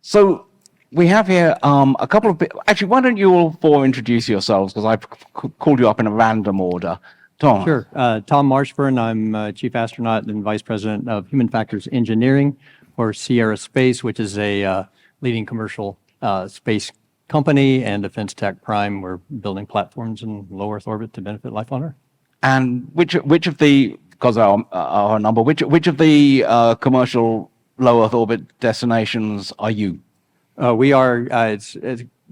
So we have here a couple of actually, why don't you all four introduce yourselves, because I've called you up in a random order. Tom. Sure. Tom Marshburn. I'm Chief Astronaut and Vice President of Human Factors Engineering for Sierra Space, which is a leading commercial space company, and Defense Tech Prime. We're building platforms in low Earth orbit to benefit life on Earth. And which of the, because our number, which of the commercial low Earth orbit destinations are you? We are, it's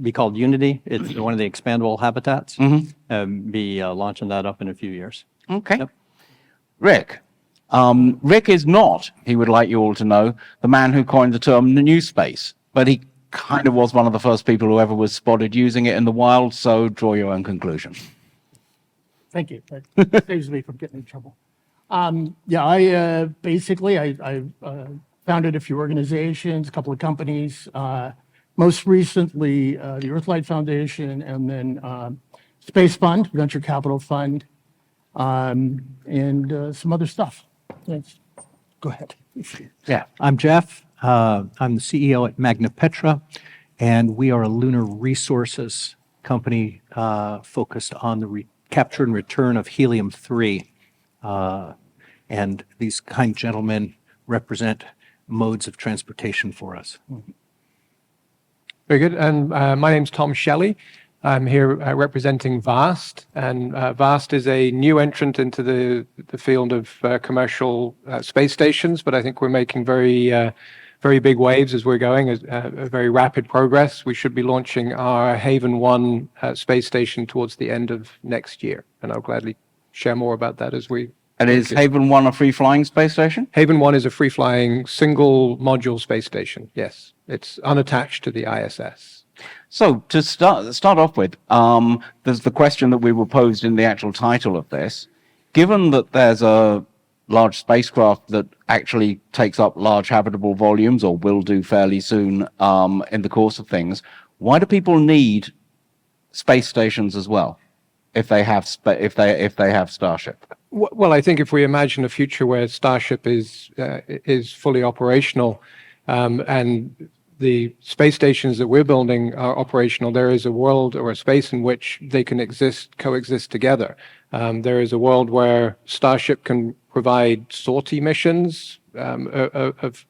be called Unity. It's one of the expandable habitats. Be launching that up in a few years. Okay. Yep. Rick. Rick is not, he would like you all to know, the man who coined the term new space, but he kind of was one of the first people who ever was spotted using it in the wild, so draw your own conclusion. Thank you. That saves me from getting in trouble. I founded a few organizations, a couple of companies, most recently the Earthlight Foundation, and then Space Fund, Venture Capital Fund, and some other stuff. Thanks. Go ahead. Yeah. I'm Jeff. I'm the CEO at Magna Petra, and we are a lunar resources company focused on the capture and return of helium-3. And these kind gentlemen represent modes of transportation for us. Very good. And my name's Tom Shelley. I'm here representing VAST, and VAST is a new entrant into the field of commercial space stations, but I think we're making very big waves as we're going, a very rapid progress. We should be launching our Haven 1 space station towards the end of next year, and I'll gladly share more about that as we... And is Haven 1 a free-flying space station? Haven 1 is a free-flying single-module space station, yes. It's unattached to the ISS. So to start off with, there's the question that we were posed in the actual title of this. Given that there's a large spacecraft that actually takes up large habitable volumes, or will do fairly soon in the course of things, why do people need space stations as well if they have Starship? Well, I think if we imagine a future where Starship is fully operational, and the space stations that we're building are operational, there is a world or a space in which they can coexist together. There is a world where Starship can provide sortie missions of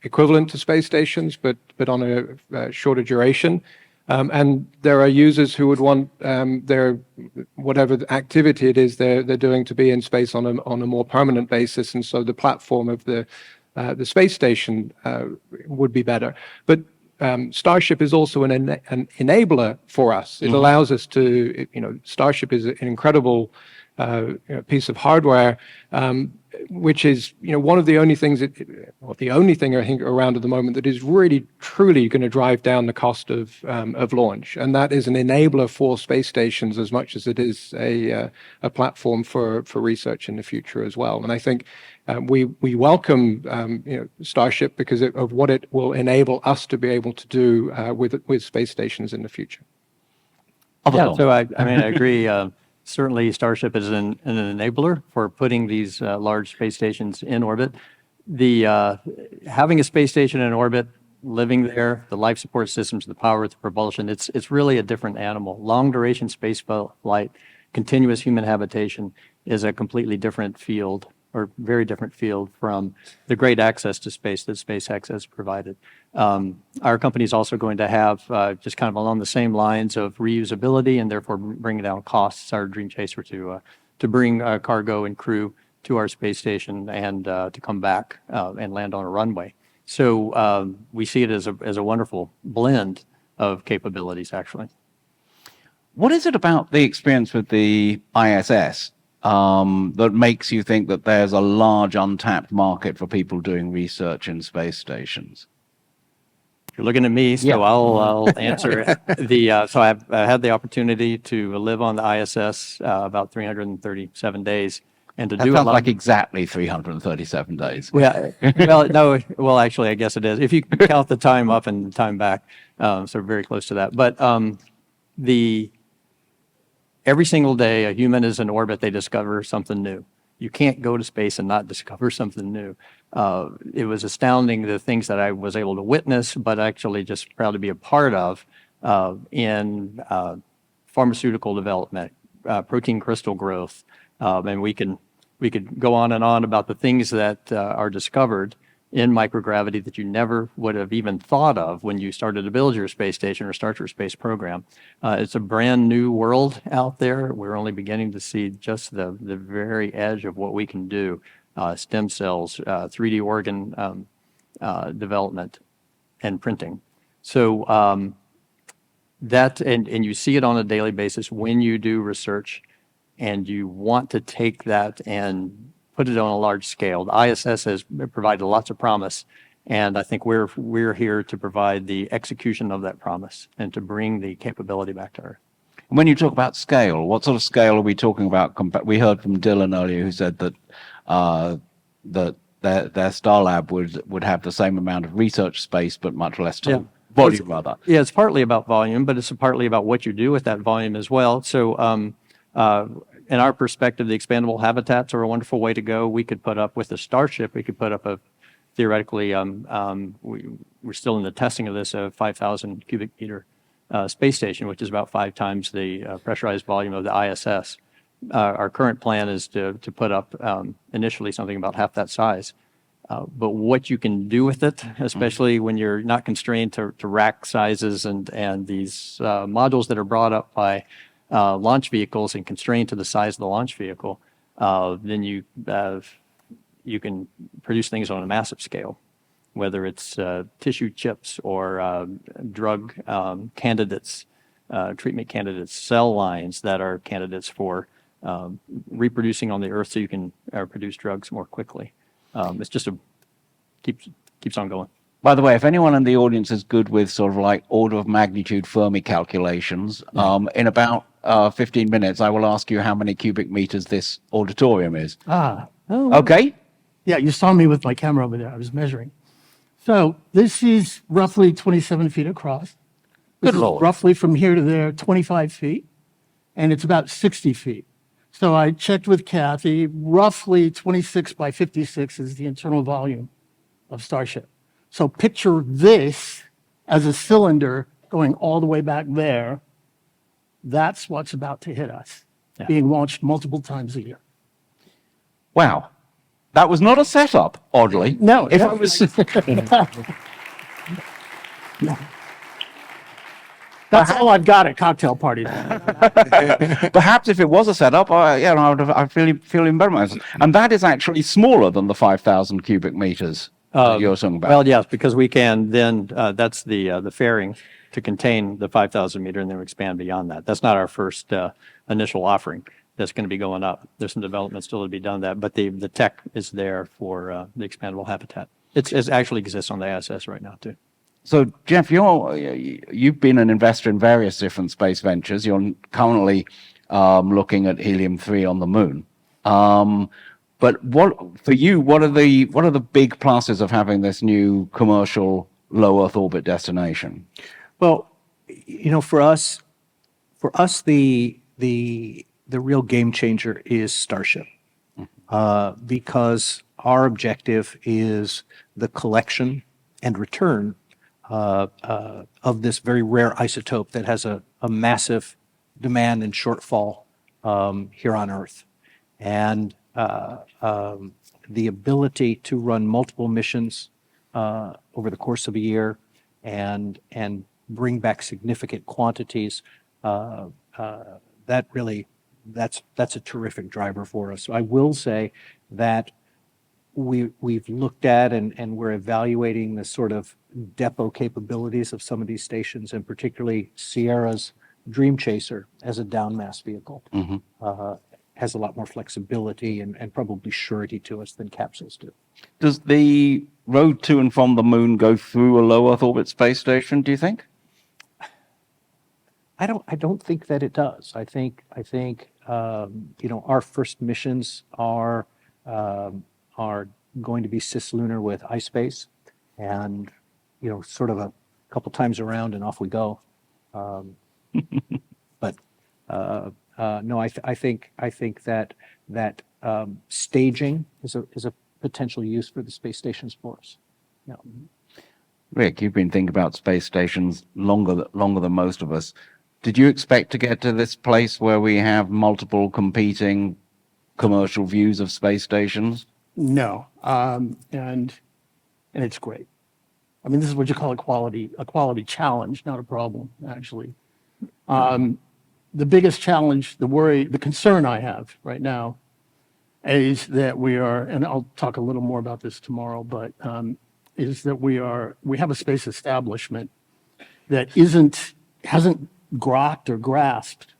equivalent to space stations, but on a shorter duration. And there are users who would want their whatever activity it is they're doing to be in space on a more permanent basis, and so the platform of the space station would be better. But Starship is also an enabler for us. It allows us to, Starship is an incredible piece of hardware, which is, one of the only things the only thing I think around at the moment that is really truly going to drive down the cost of launch, and that is an enabler for space stations as much as it is a platform for research in the future as well. And I think we welcome Starship because of what it will enable us to be able to do with space stations in the future. Yeah, so I agree. Certainly, Starship is an enabler for putting these large space stations in orbit. Having a space station in orbit, living there, the life support systems, the power, the propulsion, it's really a different animal. Long duration space flight, continuous human habitation is a completely different field, or very different field from the great access to space that SpaceX has provided. Our company is also going to have, just kind of along the same lines of reusability and therefore bringing down costs, our Dream Chaser to bring cargo and crew to our space station and to come back and land on a runway. So we see it as a wonderful blend of capabilities, actually. What is it about the experience with the ISS that makes you think that there's a large untapped market for people doing research in space stations? You're looking at me, so yeah. I'll answer it. So I've had the opportunity to live on the ISS about 337 days. And to that do sounds like exactly 337 days. Yeah. Well, actually, I guess it is. If you count the time up and the time back, so very close to that. But every single day a human is in orbit, they discover something new. You can't go to space and not discover something new. It was astounding the things that I was able to witness, but actually just proud to be a part of in pharmaceutical development, protein crystal growth, and we could go on and on about the things that are discovered in microgravity that you never would have even thought of when you started to build your space station or start your space program. It's a brand new world out there. We're only beginning to see just the very edge of what we can do. Stem cells, 3D organ development, and printing. So that, and you see it on a daily basis when you do research, and you want to take that and put it on a large scale. The ISS has provided lots of promise, and I think we're here to provide the execution of that promise and to bring the capability back to Earth. When you talk about scale, what sort of scale are we talking about? We heard from Dylan earlier, who said that their Starlab would have the same amount of research space, but much less time. Volume, rather. Yeah, it's partly about volume, but it's partly about what you do with that volume as well. So in our perspective, the expandable habitats are a wonderful way to go. We could put up with the Starship, we could put up theoretically, we're still in the testing of this, a 5,000 cubic meter space station, which is about 5 times the pressurized volume of the ISS. Our current plan is to put up initially something about half that size. But what you can do with it, especially when you're not constrained to rack sizes and these modules that are brought up by launch vehicles and constrained to the size of the launch vehicle, then you can produce things on a massive scale, whether it's tissue chips or drug candidates, treatment candidates, cell lines that are candidates for reproducing on the Earth so you can produce drugs more quickly. It's just keeps on going. By the way, if anyone in the audience is good with sort of like order of magnitude Fermi calculations, in about 15 minutes, I will ask you how many cubic meters this auditorium is. Okay? Yeah, you saw me with my camera over there. I was measuring. So this is roughly 27 feet across. This Good is Lord. roughly from here to there, 25 feet, and it's about 60 feet. So I checked with Kathy, roughly 26 by 56 is the internal volume of Starship. So picture this as a cylinder going all the way back there. That's what's about to hit us, being launched multiple times a year. Wow. That was not a setup, oddly. No. If I was... That's all I've got at cocktail parties. Perhaps if it was a setup, I feel even better myself. And that is actually smaller than the 5,000 cubic meters that you're talking about. Well, yes, because we can then, that's the fairing to contain the 5,000 meter and then expand beyond that. That's not our first initial offering. That's going to be going up. There's some development still to be done that, but the tech is there for the expandable habitat. It actually exists on the ISS right now too. So, Jeff, you've been an investor in various different space ventures. You're currently looking at helium-3 on the moon. But what are the big pluses of having this new commercial low Earth orbit destination? Well, for us, the real game changer is Starship, because our objective is the collection and return of this very rare isotope that has a massive demand and shortfall here on Earth. And the ability to run multiple missions over the course of a year and bring back significant quantities, that's a terrific driver for us. I will say that we've looked at and we're evaluating the sort of depot capabilities of some of these stations, and particularly Sierra's Dream Chaser as a down mass vehicle. Has a lot more flexibility and probably surety to us than capsules do. Does the road to and from the moon go through a low Earth orbit space station, do you think? I don't think that it does. I think our first missions are going to be cislunar with iSpace, and sort of a couple times around and off we go. But no, I think that staging is a potential use for the space stations for us. Yeah. Rick, you've been thinking about space stations longer than most of us. Did you expect to get to this place where we have multiple competing commercial views of space stations? No, and it's great. I mean, this is what you call a quality challenge, not a problem, actually. The biggest challenge, the worry, the concern I have right now is that we are, and I'll talk a little more about this tomorrow, but is that we have a space establishment that hasn't grokked or grasped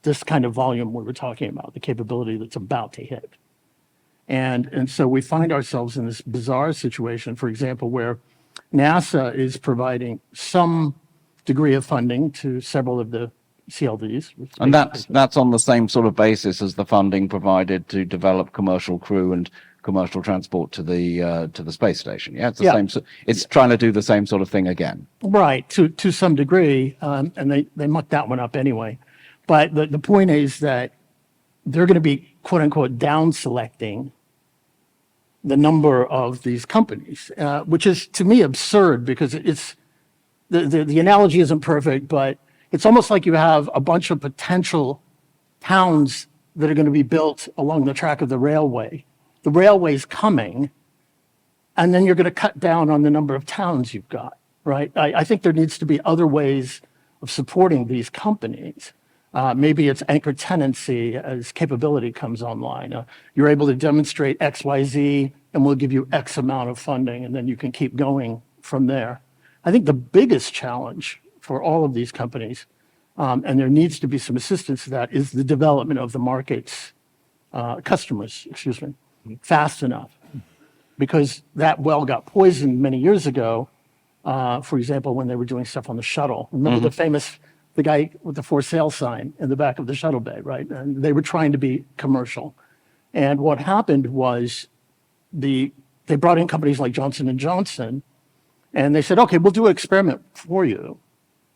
this kind of volume we were talking about, the capability that's about to hit. And so we find ourselves in this bizarre situation, for example, where NASA is providing some degree of funding to several of the CLDs. And that's on the same sort of basis as the funding provided to develop commercial crew and commercial transport to the space station. Yeah, it's the same. It's trying to do the same sort of thing again. Right, to some degree, and they mucked that one up anyway. But the point is that they're going to be quote unquote down selecting the number of these companies, which is to me absurd because it's the analogy isn't perfect, but it's almost like you have a bunch of potential towns that are going to be built along the track of the railway. The railway's coming, and then you're going to cut down on the number of towns you've got, right? I think there needs to be other ways of supporting these companies. Maybe it's anchor tenancy as capability comes online. You're able to demonstrate X, Y, Z, and we'll give you X amount of funding, and then you can keep going from there. I think the biggest challenge for all of these companies, and there needs to be some assistance to that, is the development of the market's customers, fast enough. Because that well got poisoned many years ago, for example, when they were doing stuff on the shuttle. Remember the guy with the for sale sign in the back of the shuttle bay, right? And they were trying to be commercial. And what happened was they brought in companies like Johnson & Johnson, and they said, okay, we'll do an experiment for you.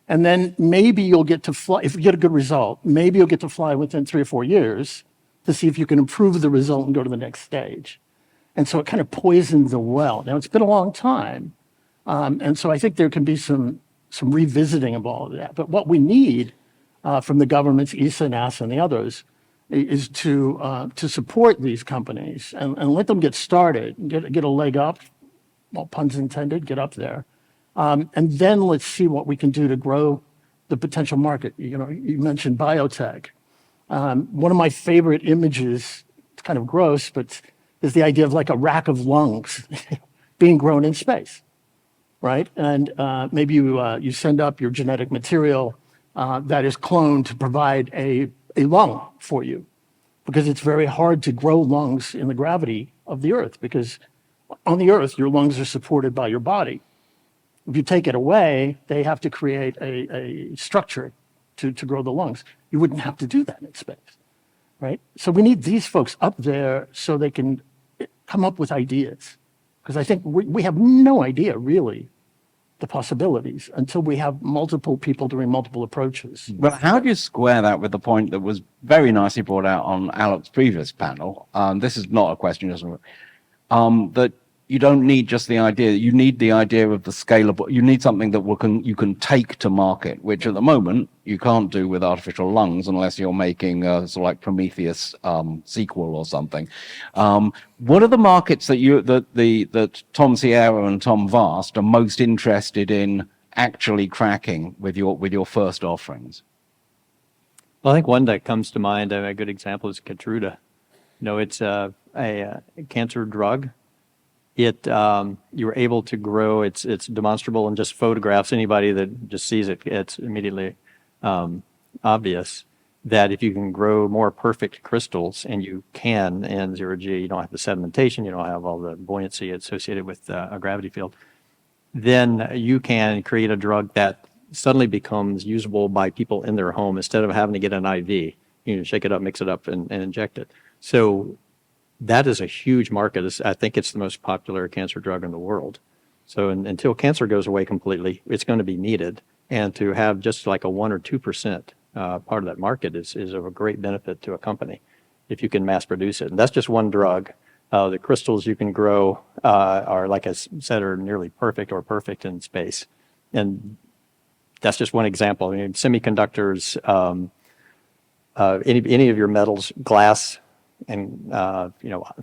And then maybe you'll get to fly, if you get a good result, maybe you'll get to fly within 3 or 4 years to see if you can improve the result and go to the next stage. And so it kind of poisoned the well. Now, it's been a long time. And so I think there can be some revisiting of all of that. But what we need from the governments, ESA, NASA, and the others, is to support these companies and let them get started, get a leg up, well, puns intended, get up there. And then let's see what we can do to grow the potential market. You know, you mentioned biotech. One of my favorite images, it's kind of gross, but is the idea of like a rack of lungs being grown in space, right? And maybe you send up your genetic material that is cloned to provide a lung for you, because it's very hard to grow lungs in the gravity of the Earth, because on the Earth, your lungs are supported by your body. If you take it away, they have to create a structure to grow the lungs. You wouldn't have to do that in space, right? So we need these folks up there so they can come up with ideas. Because I think we have no idea, really, the possibilities until we have multiple people doing multiple approaches. Well, how do you square that with the point that was very nicely brought out on Alec's previous panel? This is not a question, that you don't need just the idea. You need the idea of the scalable. You need something that you can take to market, which at the moment you can't do with artificial lungs unless you're making a sort of like Prometheus sequel or something. What are the markets that Tom Sierra and Tom Vast are most interested in actually cracking with your first offerings? Well, I think one that comes to mind, a good example is Keytruda. You know, it's a cancer drug. You're able to grow, it's demonstrable in just photographs. Anybody that just sees it, it's immediately obvious that if you can grow more perfect crystals, and you can in zero G, you don't have the sedimentation, you don't have all the buoyancy associated with a gravity field, then you can create a drug that suddenly becomes usable by people in their home instead of having to get an IV. You can shake it up, mix it up, and inject it. So that is a huge market. I think it's the most popular cancer drug in the world. So until cancer goes away completely, it's going to be needed. And to have just like a 1 or 2% part of that market is of a great benefit to a company. if you can mass produce it. And that's just one drug. The crystals you can grow are, like I said, are nearly perfect or perfect in space. And that's just one example. I mean, semiconductors, any of your metals, glass, and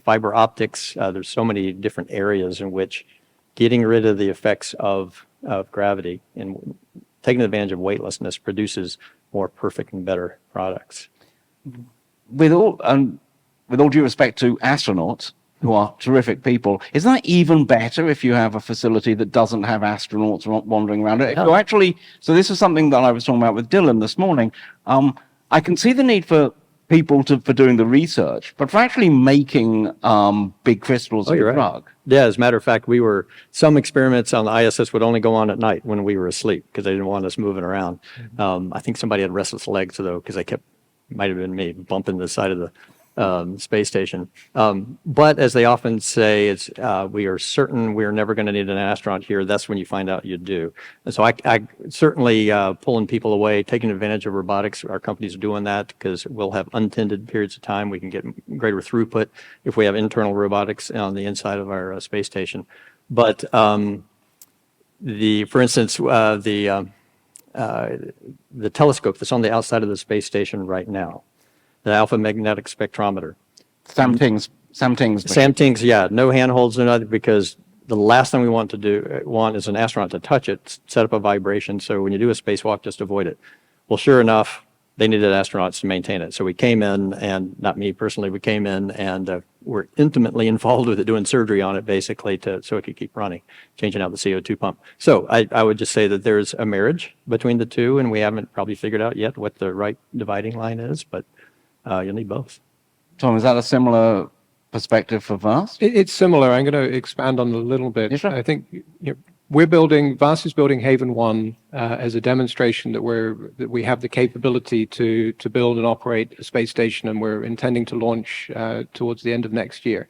fiber optics. There's so many different areas in which getting rid of the effects of gravity and taking advantage of weightlessness produces more perfect and better products. With all due respect to astronauts, who are terrific people, is that even better if you have a facility that doesn't have astronauts wandering around it? If you actually, so this is something that I was talking about with Dylan this morning. I can see the need for people for doing the research, but for actually making big crystals of a drug. Yeah, as a matter of fact, some experiments on the ISS would only go on at night when we were asleep because they didn't want us moving around. I think somebody had restless legs, though, because might have been me, bumping the side of the space station. But as they often say, we are certain we are never going to need an astronaut here. That's when you find out you do. And so I certainly pulling people away, taking advantage of robotics. Our companies are doing that because we'll have untended periods of time. We can get greater throughput if we have internal robotics on the inside of our space station. But for instance, the telescope that's on the outside of the space station right now, the alpha magnetic spectrometer. Sam Ting's. Yeah, no handholds or nothing, because the last thing we want is an astronaut to touch it, set up a vibration. So when you do a spacewalk, just avoid it. Well, sure enough, they needed astronauts to maintain it. So we came in, and not me personally, we came in and we're intimately involved with it, doing surgery on it basically so it could keep running, changing out the CO2 pump. So I would just say that there's a marriage between the two, and we haven't probably figured out yet what the right dividing line is, but you'll need both. Tom, is that a similar perspective for VAST? It's similar. I'm going to expand on it a little bit. Yeah, sure. I think VAST is building Haven 1 as a demonstration that we have the capability to build and operate a space station, and we're intending to launch towards the end of next year.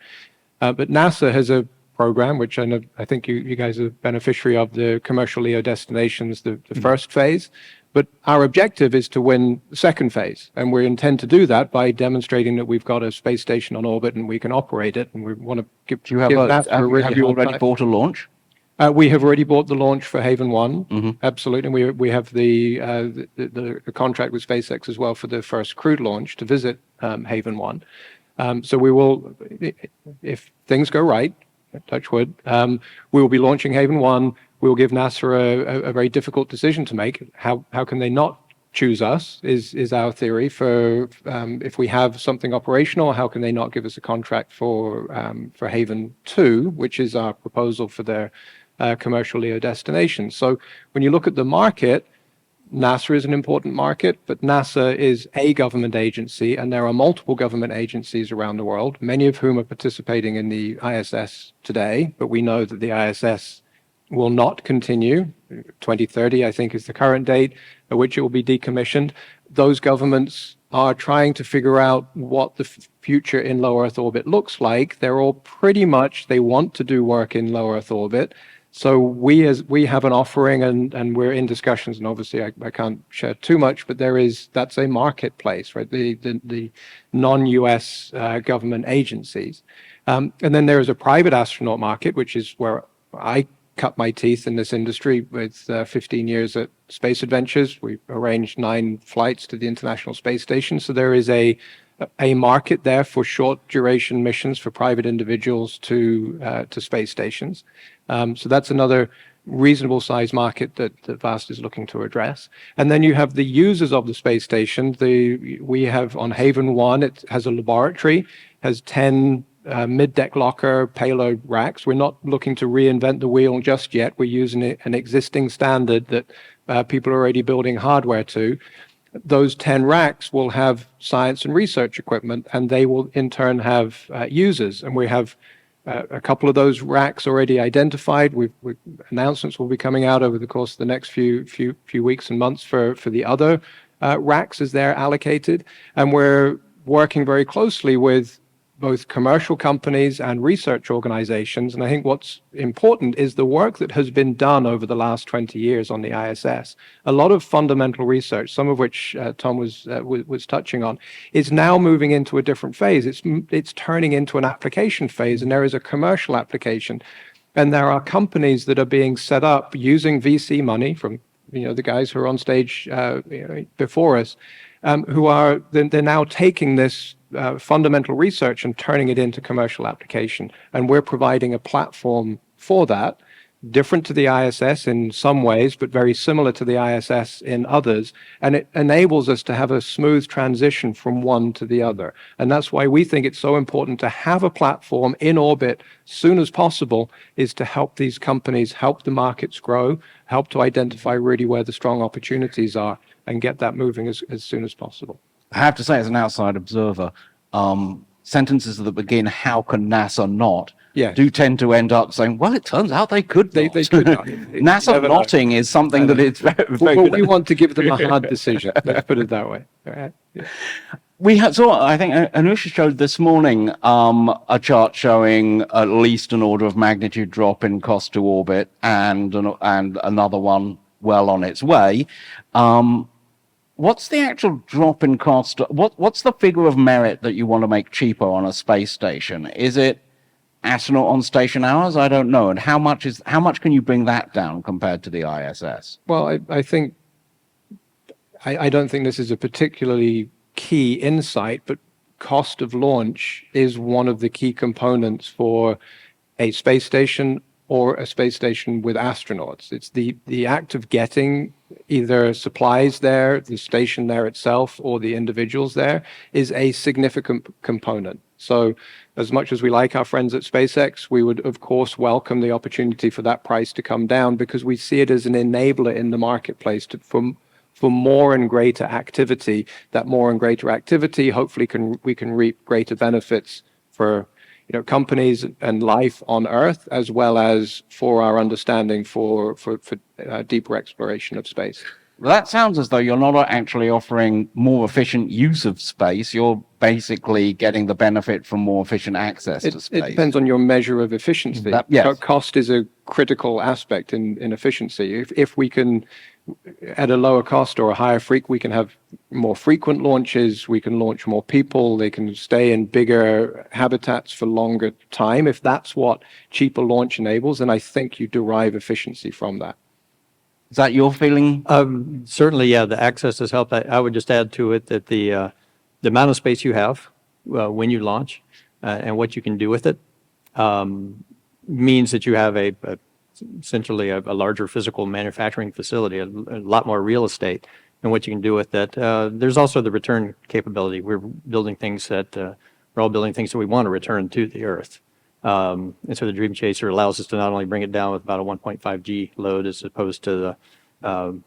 But NASA has a program, which I think you guys are beneficiary of, the commercial LEO destinations, the first phase. But our objective is to win the second phase, and we intend to do that by demonstrating that we've got a space station on orbit and we can operate it, and we want to give Have you already bought a launch? We have already bought the launch for Haven 1, absolutely. And we have the contract with SpaceX as well for the first crewed launch to visit Haven 1. So we will, if things go right, touch wood, we will be launching Haven 1. We will give NASA a very difficult decision to make. How can they not choose us is our theory for if we have something operational, how can they not give us a contract for Haven 2, which is our proposal for their commercial LEO destination. So when you look at the market, NASA is an important market, but NASA is a government agency, and there are multiple government agencies around the world, many of whom are participating in the ISS today, but we know that the ISS will not continue. 2030, I think, is the current date at which it will be decommissioned. Those governments are trying to figure out what the future in low Earth orbit looks like. They're all pretty much, they want to do work in low Earth orbit. So we have an offering, and we're in discussions, and obviously I can't share too much, but that's a marketplace, right? The non-US government agencies. And then there is a private astronaut market, which is where I cut my teeth in this industry with 15 years at Space Adventures. We've arranged 9 flights to the International Space Station. So there is a market there for short duration missions for private individuals to space stations. So that's another reasonable size market that VAST is looking to address. And then you have the users of the space station. We have on Haven 1, it has a laboratory, has 10 mid-deck locker payload racks. We're not looking to reinvent the wheel just yet. We're using an existing standard that people are already building hardware to. Those 10 racks will have science and research equipment, and they will in turn have users. And we have a couple of those racks already identified. Announcements will be coming out over the course of the next few weeks and months for the other racks as they're allocated. And we're working very closely with both commercial companies and research organizations. And I think what's important is the work that has been done over the last 20 years on the ISS. A lot of fundamental research, some of which Tom was touching on, is now moving into a different phase. It's turning into an application phase, and there is a commercial application. And there are companies that are being set up using VC money from the guys who are on stage before us, they're now taking this fundamental research and turning it into commercial application. And we're providing a platform for that, different to the ISS in some ways, but very similar to the ISS in others. And it enables us to have a smooth transition from one to the other. And that's why we think it's so important to have a platform in orbit soon as possible, is to help these companies, help the markets grow, help to identify really where the strong opportunities are, and get that moving as soon as possible. I have to say, as an outside observer, sentences that begin "How can NASA not?" Yes. do tend to end up saying, "Well, it turns out they could They not." could not. NASA Never know. notting is something that it's very, very Well, good we at. want to give them a hard decision. Let's put it that way. All right. Yeah. We saw, I think, Anusha showed this morning a chart showing at least an order of magnitude drop in cost to orbit, and another one well on its way. What's the actual drop in cost? What's the figure of merit that you want to make cheaper on a space station? Is it astronaut on station hours? I don't know. And how much can you bring that down compared to the ISS? Well, I think I don't think this is a particularly key insight, but cost of launch is one of the key components for a space station or a space station with astronauts. It's the act of getting either supplies there, the station there itself, or the individuals there is a significant component. So as much as we like our friends at SpaceX, we would, of course, welcome the opportunity for that price to come down, because we see it as an enabler in the marketplace for more and greater activity. That more and greater activity, hopefully we can reap greater benefits for companies and life on Earth, as well as for our understanding for deeper exploration of space. Well, that sounds as though you're not actually offering more efficient use of space. You're basically getting the benefit from more efficient access to space. It depends on your measure of efficiency. Yes. Cost is a critical aspect in efficiency. If we can, at a lower cost or a higher we can have more frequent launches, we can launch more people, they can stay in bigger habitats for longer time. If that's what cheaper launch enables, then I think you derive efficiency from that. Is that your feeling? Certainly, yeah, the access has helped. I would just add to it that the amount of space you have when you launch and what you can do with it means that you have essentially a larger physical manufacturing facility, a lot more real estate, and what you can do with that. There's also the return capability. We're all building things that we want to return to the Earth. And so the Dream Chaser allows us to not only bring it down with about a 1.5 G load, as opposed to the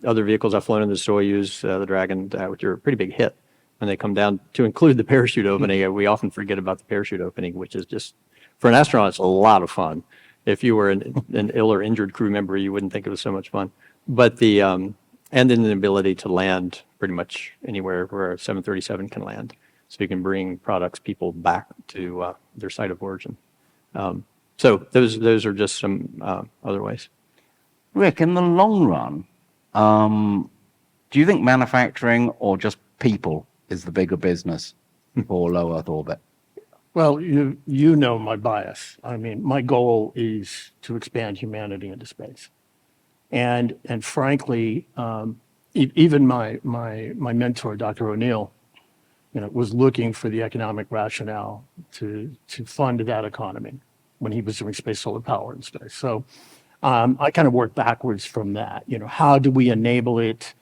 other vehicles I've flown in, the Soyuz, the Dragon, which are a pretty big hit when they come down, to include the parachute opening. We often forget about the parachute opening, which is just, for an astronaut, it's a lot of fun. If you were an ill or injured crew member, you wouldn't think it was so much fun. But and then the ability to land pretty much anywhere where a 737 can land. So you can bring people back to their site of origin. So those are just some other ways. Rick, in the long run, do you think manufacturing or just people is the bigger business for low Earth orbit? Well, you know my bias. I mean, my goal is to expand humanity into space. And frankly, even my mentor, Dr. O'Neill, was looking for the economic rationale to fund that economy when he was doing space solar power in space. So I kind of worked backwards from that. How do we enable it?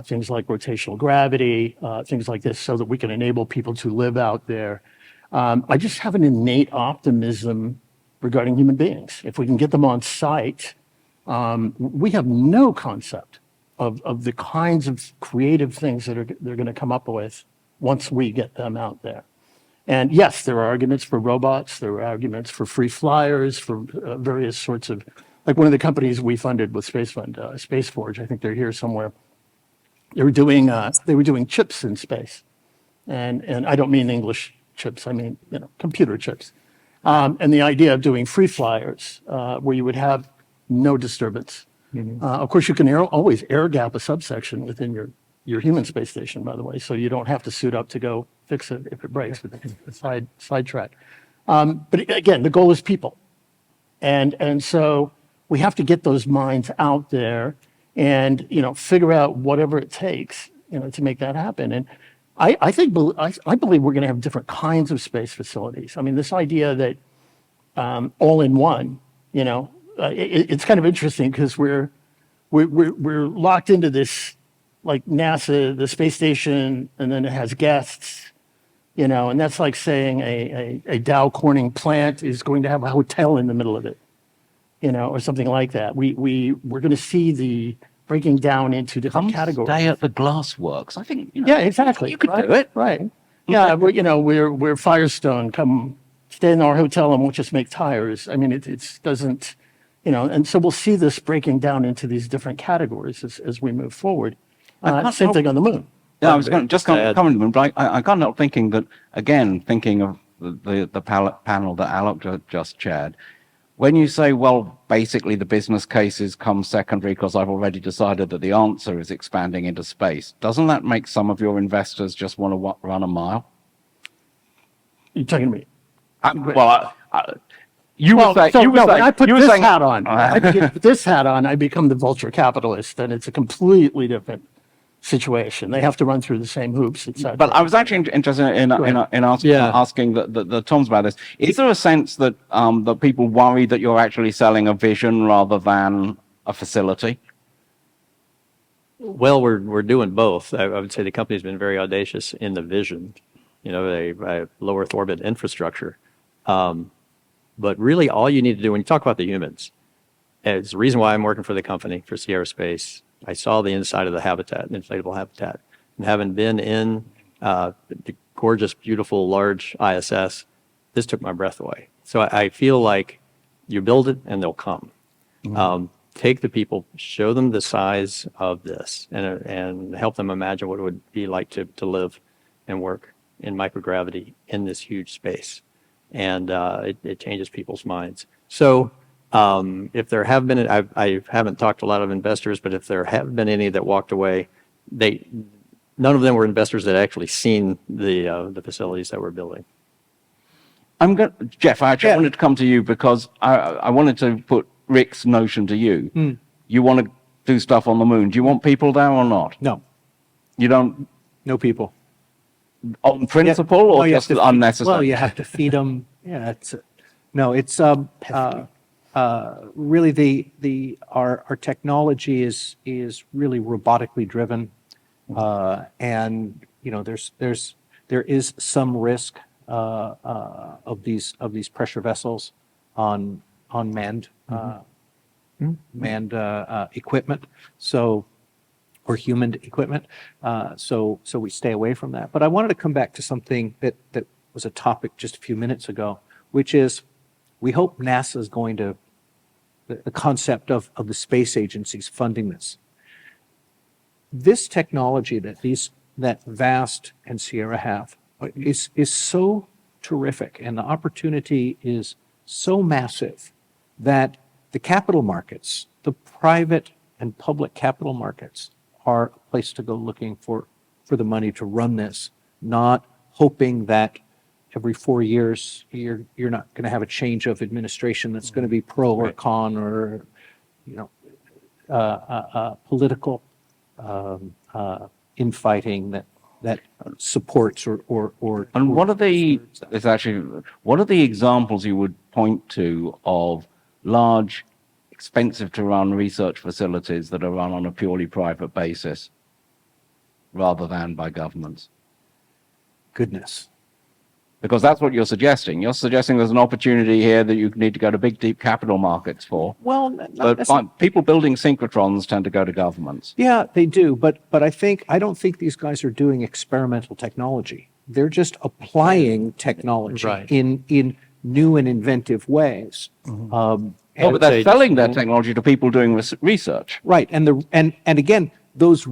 Things like rotational gravity, things like this, so that we can enable people to live out there. I just have an innate optimism regarding human beings. If we can get them on site, we have no concept of the kinds of creative things that they're going to come up with once we get them out there. And yes, there are arguments for robots. There are arguments for free flyers, for various sorts of, like one of the companies we funded with Space Fund, Space Forge. I think they're here somewhere. They were doing chips in space, and I don't mean English chips, I mean, computer chips. And the idea of doing free flyers, where you would have no disturbance. Of course, you can always air gap a subsection within your human space station, by the way, so you don't have to suit up to go fix it if it breaks, but sidetrack. But again, the goal is people. And so we have to get those minds out there and, figure out whatever it takes, to make that happen. And I believe we're going to have different kinds of space facilities. I mean, this idea that all in one, it's kind of interesting because we're locked into this, like NASA, the space station, and then it has guests, and that's like saying a Dow Corning plant is going to have a hotel in the middle of it, or something like that. We're going to see the breaking down into different categories. Stay at the glassworks. I think. Yeah, exactly. You could do it, right? Yeah, we're Firestone. Come stay in our hotel and we'll just make tires. I mean, it doesn't, and so we'll see this breaking down into these different categories as we move forward. Same thing on the moon. Yeah, I was going to comment on the moon, but I can't help thinking that, again, thinking of the panel that Alok just chaired, when you say, well, basically the business cases come secondary because I've already decided that the answer is expanding into space, doesn't that make some of your investors just want to run a mile? You're talking to me. When I put this hat on. I put this hat on, I become the vulture capitalist, and it's a completely different situation. They have to run through the same hoops, etc. But I was actually interested in asking the Toms about this. Is there a sense that that people worry that you're actually selling a vision rather than a facility? Well, we're doing both. I would say the company's been very audacious in the vision, a low Earth orbit infrastructure. But really all you need to do when you talk about the humans, it's the reason why I'm working for the company, for Sierra Space. I saw the inside of the habitat, inflatable habitat, and having been in the gorgeous, beautiful, large ISS, this took my breath away. So I feel like you build it and they'll come. Take the people, show them the size of this, and help them imagine what it would be like to live and work in microgravity in this huge space. And it changes people's minds. So if there have been, I haven't talked to a lot of investors, but if there have been any that walked away, none of them were investors that actually seen the facilities that we're building. Jeff, I actually wanted to come to you because I wanted to put Rick's notion to you. You want to do stuff on the moon. Do you want people there or not? No. You don't? No people. On principle or just unnecessary? Well, you have to feed them. Yeah, it's really our technology is really robotically driven, and there is some risk of these pressure vessels on manned equipment. Or human equipment. So we stay away from that. But I wanted to come back to something that was a topic just a few minutes ago, which is we hope NASA is going to, the concept of the space agencies funding this. This technology that VAST and Sierra have is so terrific, and the opportunity is so massive that the capital markets, the private and public capital markets, are a place to go looking for the money to run this, not hoping that every 4 years you're not going to have a change of administration that's going to be pro or con or political infighting that supports or. And what are the examples you would point to of large, expensive to run research facilities that are run on a purely private basis rather than by governments? Goodness. Because that's what you're suggesting. You're suggesting there's an opportunity here that you need to go to big, deep capital markets for. Well, but people building synchrotrons tend to go to governments. Yeah, they do. But I don't think these guys are doing experimental technology. They're just applying technology in new and inventive ways. But they're selling their technology to people doing research. Right, and again, those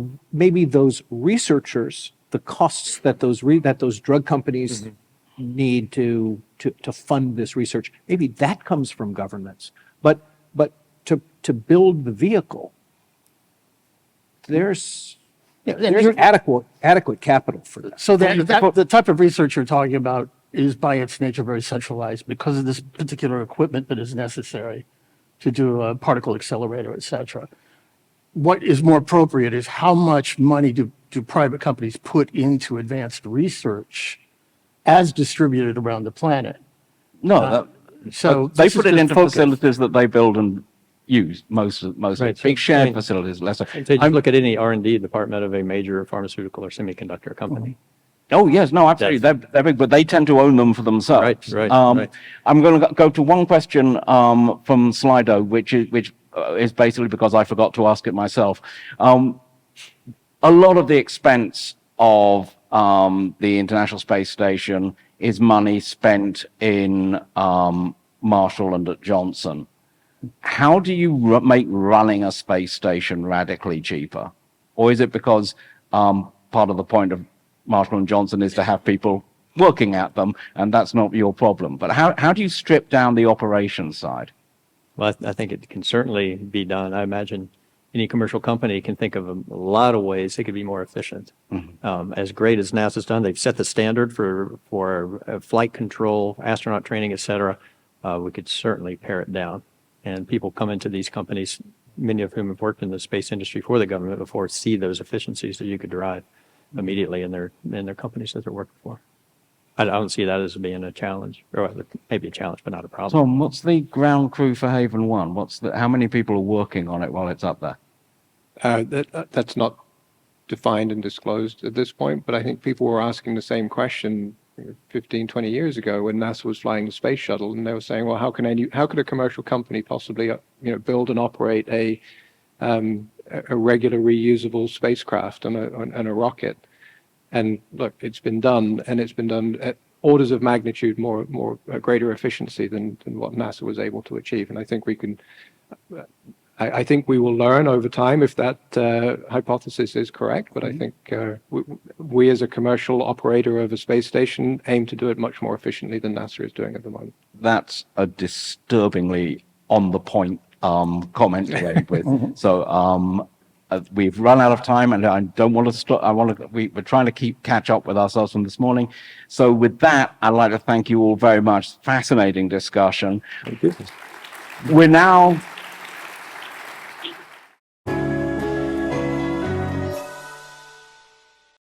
researchers, the costs that those drug companies need to fund this research. Maybe that comes from governments. But to build the vehicle, there's adequate capital for that. So the type of research you're talking about is by its nature very centralized because of this particular equipment that is necessary to do a particle accelerator, et cetera. What is more appropriate is how much money do private companies put into advanced research as distributed around the planet? No, So they this put is it the into focus. facilities that they build and use most of Right, it. Big so, shared I mean, facilities, lesser. So just look at any R&D department of a major pharmaceutical or semiconductor company. Oh, yes, no, absolutely. They're big, but they tend to own them for themselves. Right. I'm going to go to one question from Slido, which is basically because I forgot to ask it myself. A lot of the expense of the International Space Station is money spent in Marshall and at Johnson. How do you make running a space station radically cheaper? Or is it because part of the point of Marshall and Johnson is to have people working at them, and that's not your problem? But how do you strip down the operations side? Well, I think it can certainly be done. I imagine any commercial company can think of a lot of ways it could be more efficient. As great as NASA's done, they've set the standard for flight control, astronaut training, et cetera. We could certainly pare it down. And people come into these companies, many of whom have worked in the space industry for the government before, see those efficiencies that you could derive immediately in their companies that they're working for. I don't see that as being a challenge, or maybe a challenge, but not a problem. Tom, what's the ground crew for Haven 1? How many people are working on it while it's up there? That's not defined and disclosed at this point, but I think people were asking the same question 15, 20 years ago when NASA was flying the space shuttle, and they were saying, well, how could a commercial company possibly build and operate a regular reusable spacecraft and a rocket? And look, it's been done, and it's been done at orders of magnitude more greater efficiency than what NASA was able to achieve. And I think we can. I think we will learn over time if that hypothesis is correct, but I think we as a commercial operator of a space station aim to do it much more efficiently than NASA is doing at the moment. That's a disturbingly on-the-point comment to end with. So we've run out of time, and I don't want to stop. We're trying to catch up with ourselves from this morning. So with that, I'd like to thank you all very much. Fascinating discussion. Thank you. We're now